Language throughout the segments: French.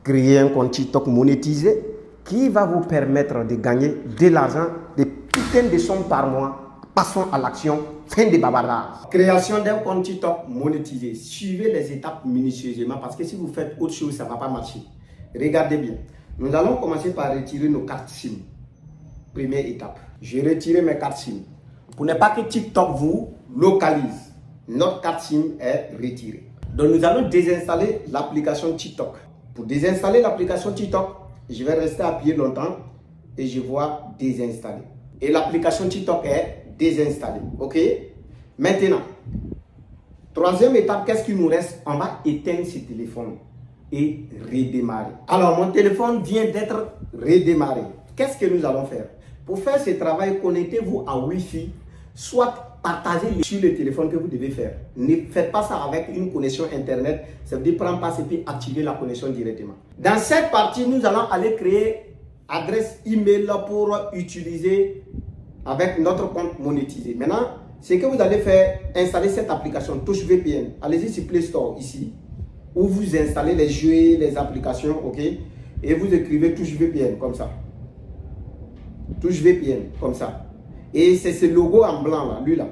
créer un compte TikTok monétisé qui va vous permettre de gagner de l'argent, des putains de sommes par mois. Passons à l'action, fin des bavardages. Création d'un compte TikTok monétisé. Suivez les étapes minutieusement parce que si vous faites autre chose, ça ne va pas marcher. Regardez bien. Nous allons commencer par retirer nos cartes SIM. Première étape. Je retire mes cartes SIM. Pour ne pas que TikTok vous localise, notre carte SIM est retirée. Donc nous allons désinstaller l'application TikTok. Pour désinstaller l'application TikTok, je vais rester appuyé longtemps et je vois désinstaller. Et l'application TikTok est désinstallée. Ok? Maintenant, troisième étape, qu'est-ce qu'il nous reste? On va éteindre ce téléphone et redémarrer. Alors, mon téléphone vient d'être redémarré. Qu'est-ce que nous allons faire? Pour faire ce travail, connectez-vous à Wi-Fi, soit partagez sur le téléphone que vous devez faire. Ne faites pas ça avec une connexion Internet. Ça veut dire prendre passe et puis activer la connexion directement. Dans cette partie, nous allons aller créer adresse email pour utiliser avec notre compte monétisé. Maintenant, ce que vous allez faire, installer cette application Touch VPN. Allez-y sur Play Store ici, où vous installez les jeux, les applications, ok? Et vous écrivez Touch VPN comme ça. Touch VPN comme ça. Et c'est ce logo en blanc là, lui là,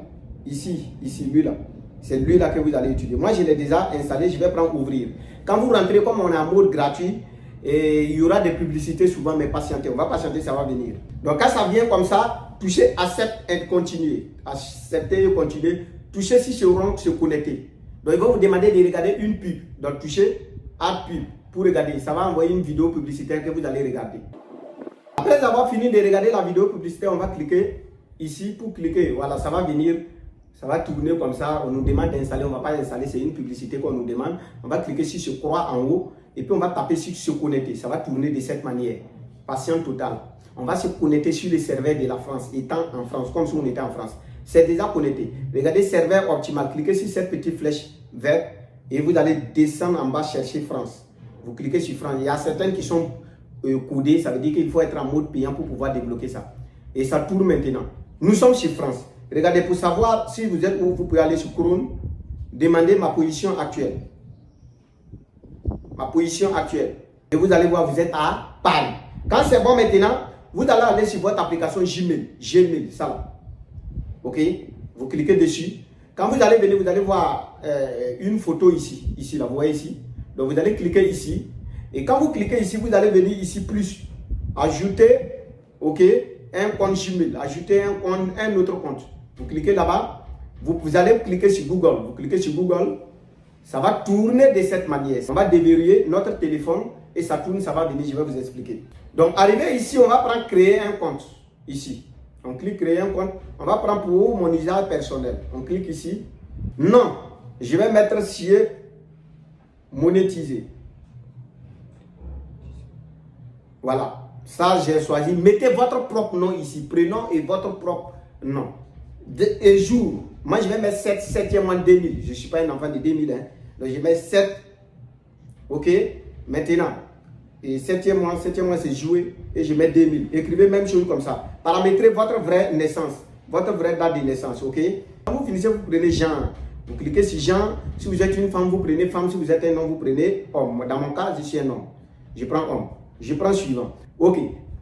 ici, lui là. C'est lui là que vous allez utiliser. Moi, je l'ai déjà installé, je vais prendre ouvrir. Quand vous rentrez, comme on est en mode gratuit, et il y aura des publicités souvent, mais patientez, on va patienter, ça va venir. Donc quand ça vient comme ça, touchez accepte et continuer. Accepter et continuer. Touchez si ce rond se connecter. Donc il va vous demander de regarder une pub. Donc touchez add pub pour regarder. Ça va envoyer une vidéo publicitaire que vous allez regarder. Après avoir fini de regarder la vidéo publicitaire, on va cliquer ici pour cliquer. Voilà, ça va venir. Ça va tourner comme ça. On nous demande d'installer. On ne va pas installer. C'est une publicité qu'on nous demande. On va cliquer sur ce croix en haut. Et puis on va taper sur se connecter. Ça va tourner de cette manière. Patient total. On va se connecter sur les serveurs de la France. Étant en France, comme si on était en France. C'est déjà connecté. Regardez serveur optimal. Cliquez sur cette petite flèche verte. Et vous allez descendre en bas chercher France. Vous cliquez sur France. Il y a certaines qui sont codées. Ça veut dire qu'il faut être en mode payant pour pouvoir débloquer ça. Et ça tourne maintenant. Nous sommes sur France. Regardez, pour savoir si vous êtes où, vous pouvez aller sur Chrome. Demandez ma position actuelle. Ma position actuelle. Et vous allez voir, vous êtes à Paris. Quand c'est bon maintenant, vous allez aller sur votre application Gmail, ça là. Ok? Vous cliquez dessus. Quand vous allez venir, vous allez voir une photo ici. Ici, là, vous voyez ici. Donc vous allez cliquer ici. Et quand vous cliquez ici, vous allez venir ici plus. Ajouter, ok, un compte Gmail. Ajouter un autre compte. Vous cliquez là-bas. Vous allez cliquer sur Google. Vous cliquez sur Google. Ça va tourner de cette manière. On va déverrouiller notre téléphone et ça tourne, ça va venir, je vais vous expliquer. Donc, arrivé ici, on va prendre créer un compte. Ici. On clique créer un compte. On va prendre pour mon usage personnel. On clique ici. Non. Je vais mettre sur monétiser. Voilà. Ça, j'ai choisi. Mettez votre propre nom ici. Prénom et votre propre nom. Et jour. Moi, je vais mettre 7e mois 2000. Je ne suis pas un enfant de 2000. Hein. Donc, je mets 7. OK. Maintenant, et 7e mois c'est joué. Et je mets 2000. Écrivez même chose comme ça. Paramétrez votre vraie naissance. Votre vraie date de naissance. OK. Quand vous finissez, vous prenez genre. Vous cliquez sur genre. Si vous êtes une femme, vous prenez femme. Si vous êtes un homme, vous prenez homme. Dans mon cas, je suis un homme. Je prends homme. Je prends suivant. OK.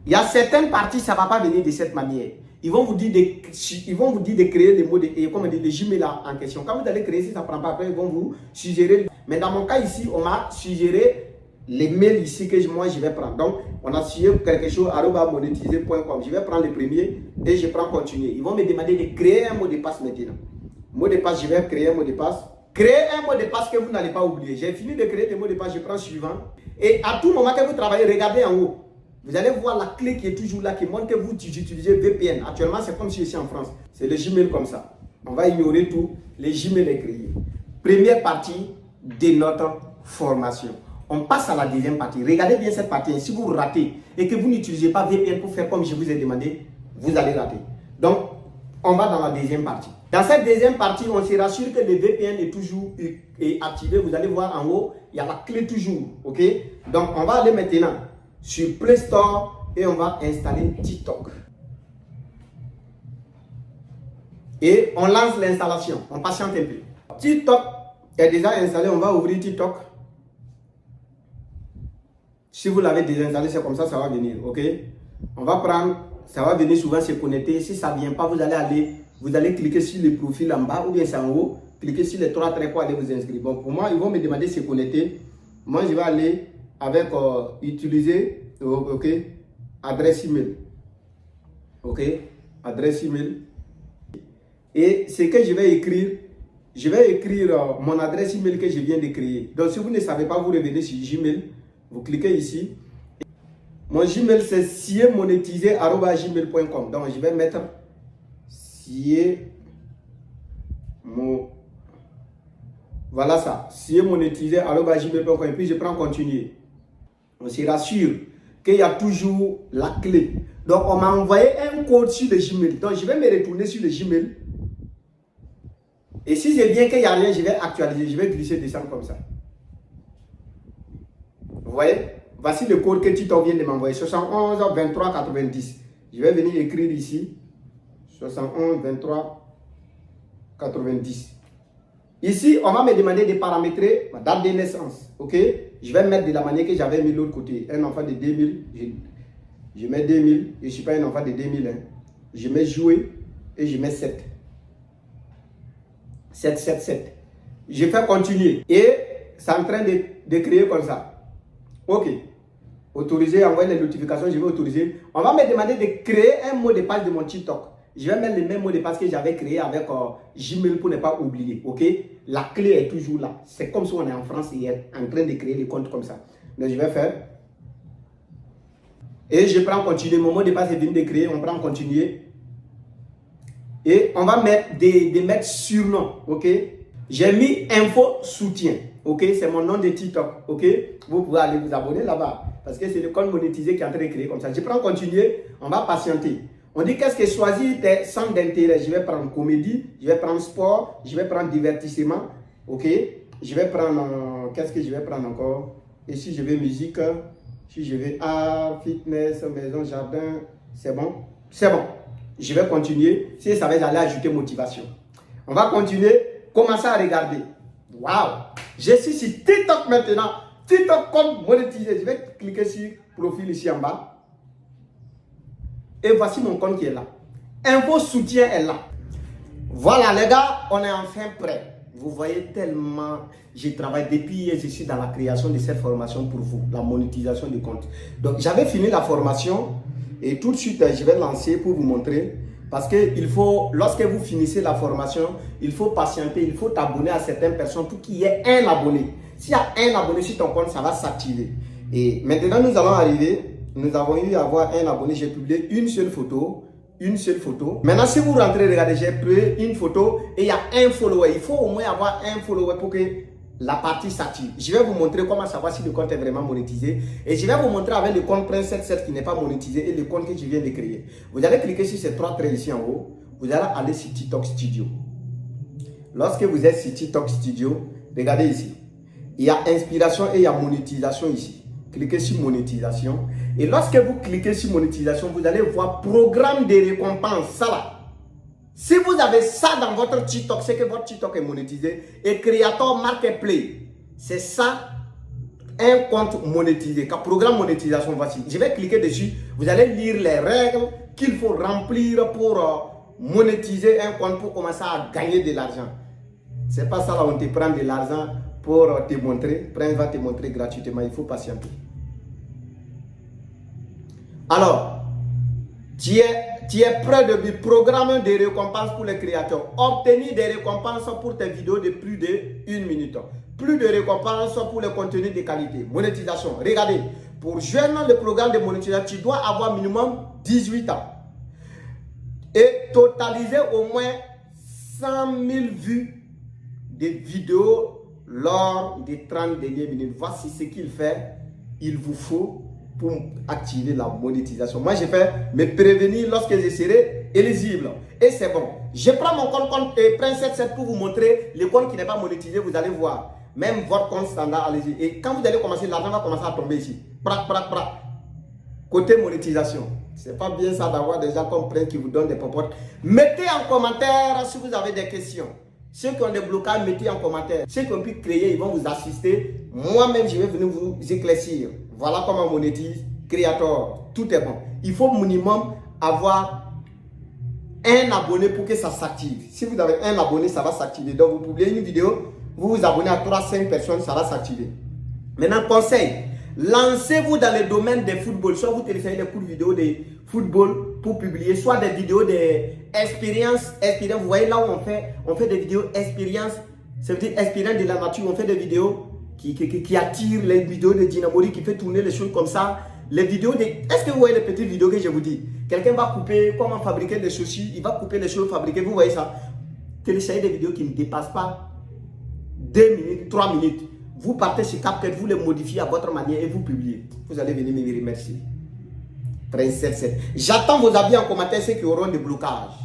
Il y a certaines parties, ça ne va pas venir de cette manière. Ils vont vous dire de créer les mots comme les Gmail en question. Quand vous allez créer, si ça ne prend pas, après, ils vont vous suggérer. Mais dans mon cas ici, on m'a suggéré les mails ici que moi je vais prendre. Donc, on a suggéré quelque chose, @monétiser.com. Je vais prendre le premier et je prends continuer. Ils vont me demander de créer un mot de passe maintenant. Mot de passe, je vais créer un mot de passe. Créer un mot de passe que vous n'allez pas oublier. J'ai fini de créer le mot de passe, je prends suivant. Et à tout moment que vous travaillez, regardez en haut. Vous allez voir la clé qui est toujours là, qui montre que vous utilisez VPN. Actuellement, c'est comme si je suis en France. C'est le Gmail comme ça. On va ignorer tout. Le Gmail est créé. Première partie de notre formation. On passe à la deuxième partie. Regardez bien cette partie. Si vous ratez et que vous n'utilisez pas VPN pour faire comme je vous ai demandé, vous allez rater. Donc, on va dans la deuxième partie. Dans cette deuxième partie, on se rassure que le VPN est toujours activé. Vous allez voir en haut, il y a la clé toujours. OK? Donc, on va aller maintenant sur Play Store et on va installer TikTok. Et on lance l'installation. On patiente un peu. TikTok est déjà installé. On va ouvrir TikTok. Si vous l'avez désinstallé, c'est comme ça va venir. Ok? On va prendre, ça va venir souvent se connecter. Si ça ne vient pas, vous allez cliquer sur le profil en bas ou bien c'est en haut. Cliquez sur les 3 traits pour aller vous inscrire. Bon, pour moi, ils vont me demander de se connecter. Moi, je vais aller avec utiliser, ok, adresse email. Ok, adresse email. Et ce que je vais écrire mon adresse email que je viens de créer. Donc, si vous ne savez pas, vous revenez sur Gmail. Vous cliquez ici. Mon Gmail, c'est siemonétisé@gmail.com. Donc, je vais mettre voilà ça, siemonétisé@gmail.com. Et puis, je prends continuer. On se rassure qu'il y a toujours la clé. Donc, on m'a envoyé un code sur le Gmail. Donc, je vais me retourner sur le Gmail. Et si j'ai bien qu'il n'y a rien, je vais actualiser. Je vais glisser, descendre comme ça. Vous voyez? Voici le code que Tito vient de m'envoyer. 71 23 90. Je vais venir écrire ici. 71 23 90. Ici, on va me demander de paramétrer ma date de naissance. Ok? Je vais mettre de la manière que j'avais mis de l'autre côté. Un enfant de 2000. Je mets 2000. Je ne suis pas un enfant de 2000. Hein. Je mets jouer et je mets 7. 7, 7, 7. Je fais continuer. Et c'est en train de créer comme ça. Ok. Autoriser, envoyer les notifications, je vais autoriser. On va me demander de créer un mot de passe de mon TikTok. Je vais mettre le même mot de passe que j'avais créé avec Gmail pour ne pas oublier. Ok? La clé est toujours là. C'est comme si on est en France et en train de créer les comptes comme ça. Donc je vais faire. Et je prends continuer. Mon mot de passe est venu de créer. On prend continuer. Et on va mettre des mettre surnom. Ok? J'ai mis info soutien. Ok? C'est mon nom de TikTok. Ok? Vous pouvez aller vous abonner là-bas. Parce que c'est le compte monétisé qui est en train de créer comme ça. Je prends continuer. On va patienter. On dit qu'est-ce que choisir tes centres d'intérêt. Je vais prendre comédie, je vais prendre sport, je vais prendre divertissement. Ok? Je vais prendre, qu'est-ce que je vais prendre encore? Et si je veux musique, si je veux art, fitness, maison, jardin, c'est bon? C'est bon. Je vais continuer. Si ça va, j'allais ajouter motivation. On va continuer. Commencez à regarder. Waouh! Je suis sur TikTok maintenant. TikTok compte monétisé. Je vais cliquer sur profil ici en bas. Et voici mon compte qui est là. Info soutien est là. Voilà les gars, on est enfin prêt. Vous voyez tellement, je travaille depuis hier, je suis dans la création de cette formation pour vous, la monétisation du compte. Donc j'avais fini la formation et tout de suite je vais lancer pour vous montrer. Parce que il faut, lorsque vous finissez la formation, il faut patienter, il faut t'abonner à certaines personnes pour qu'il y ait un abonné. S'il y a un abonné sur ton compte, ça va s'activer. Et maintenant nous allons arriver. Nous avons eu à avoir un abonné, j'ai publié une seule photo. Maintenant, si vous rentrez, regardez, j'ai pris une photo et il y a un follower. Il faut au moins avoir un follower pour que la partie s'active. Je vais vous montrer comment savoir si le compte est vraiment monétisé. Et je vais vous montrer avec le compte Prince 77 qui n'est pas monétisé et le compte que je viens de créer. Vous allez cliquer sur ces 3 traits ici en haut. Vous allez aller sur TikTok Studio. Lorsque vous êtes sur TikTok Studio, regardez ici. Il y a inspiration et il y a monétisation ici. Cliquez sur monétisation. Et lorsque vous cliquez sur monétisation, vous allez voir programme de récompense. Ça là. Si vous avez ça dans votre TikTok, c'est que votre TikTok est monétisé. Et Creator Marketplace, c'est ça, un compte monétisé. Programme monétisation, voici. Je vais cliquer dessus. Vous allez lire les règles qu'il faut remplir pour monétiser un compte pour commencer à gagner de l'argent. C'est pas ça là, on te prend de l'argent pour te montrer. Prince va te montrer gratuitement. Il faut patienter. Alors, tu es prêt de programme des récompenses pour les créateurs. Obtenir des récompenses pour tes vidéos de plus de 1 minute. Plus de récompenses pour les contenus de qualité. Monétisation. Regardez, pour joindre le programme de monétisation, tu dois avoir minimum 18 ans. Et totaliser au moins 100 000 vues de vidéos lors des 30 dernières minutes. Voici ce qu'il fait. Il vous faut pour activer la monétisation. Moi, je vais me prévenir lorsque je serai éligible. Et c'est bon. Je prends mon compte Prince 77 pour vous montrer le compte qui n'est pas monétisé. Vous allez voir. Même votre compte standard, allez-y. Et quand vous allez commencer, l'argent va commencer à tomber ici. Prac, prac, prac. Côté monétisation. C'est pas bien ça d'avoir des gens comme Prince qui vous donnent des popotes. Mettez en commentaire si vous avez des questions. Ceux qui ont des blocages, mettez en commentaire. Ceux qui ont pu créer, ils vont vous assister. Moi-même, je vais venir vous éclaircir. Voilà comment on monétise. Creator, tout est bon. Il faut minimum avoir un abonné pour que ça s'active. Si vous avez un abonné, ça va s'activer. Donc, vous publiez une vidéo, vous vous abonnez à 3-5 personnes, ça va s'activer. Maintenant, conseil. Lancez-vous dans le domaine des football. Soit vous téléchargez des cours vidéo de football pour publier, soit des vidéos d'expérience. Vous voyez là où on fait des vidéos expérience. Ça veut dire expérience de la nature. On fait des vidéos qui attirent, les vidéos de Dynamori qui fait tourner les choses comme ça. Les vidéos de... Est-ce que vous voyez les petites vidéos que je vous dis? Quelqu'un va couper comment fabriquer des chaussures. Il va couper les choses fabriquées. Vous voyez ça? Téléchargez des vidéos qui ne dépassent pas 2 minutes, 3 minutes. Vous partez sur CapCut, vous les modifiez à votre manière et vous publiez. Vous allez venir me remercier. Princesse. J'attends vos avis en commentaire, ceux qui auront des blocages.